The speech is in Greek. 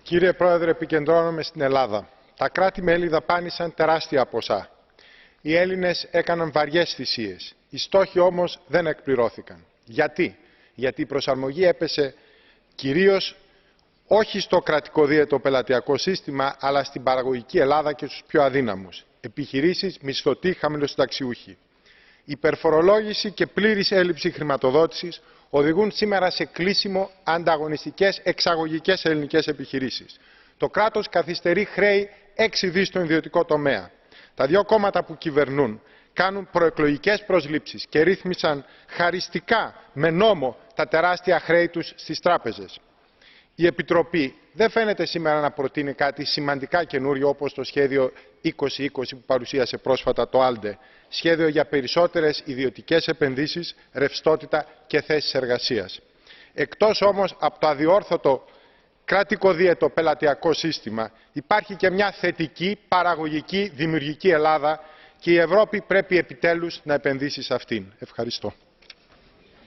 Κύριε Πρόεδρε, επικεντρώνομαι στην Ελλάδα. Τα κράτη-μέλη δαπάνησαν τεράστια ποσά. Οι Έλληνες έκαναν βαριές θυσίες. Οι στόχοι όμως δεν εκπληρώθηκαν. Γιατί? Γιατί η προσαρμογή έπεσε κυρίως όχι στο κρατικό δίαιτο πελατειακό σύστημα, αλλά στην παραγωγική Ελλάδα και στους πιο αδύναμους. Επιχειρήσεις, μισθωτοί, χαμηλοσυνταξιούχοι. Η υπερφορολόγηση και πλήρης έλλειψη χρηματοδότησης οδηγούν σήμερα σε κλείσιμο ανταγωνιστικές εξαγωγικές ελληνικές επιχειρήσεις. Το κράτος καθυστερεί χρέη 6 δις στον ιδιωτικό τομέα. Τα δύο κόμματα που κυβερνούν κάνουν προεκλογικές προσλήψεις και ρύθμισαν χαριστικά με νόμο τα τεράστια χρέη τους στις τράπεζες. Η Επιτροπή δεν φαίνεται σήμερα να προτείνει κάτι σημαντικά καινούριο, όπως το σχέδιο 2020 που παρουσίασε πρόσφατα το ALDE, σχέδιο για περισσότερες ιδιωτικές επενδύσεις, ρευστότητα και θέσεις εργασίας. Εκτός όμως από το αδιόρθωτο κρατικό δίαιτο πελατειακό σύστημα, υπάρχει και μια θετική, παραγωγική, δημιουργική Ελλάδα και η Ευρώπη πρέπει επιτέλους να επενδύσει σε αυτήν. Ευχαριστώ.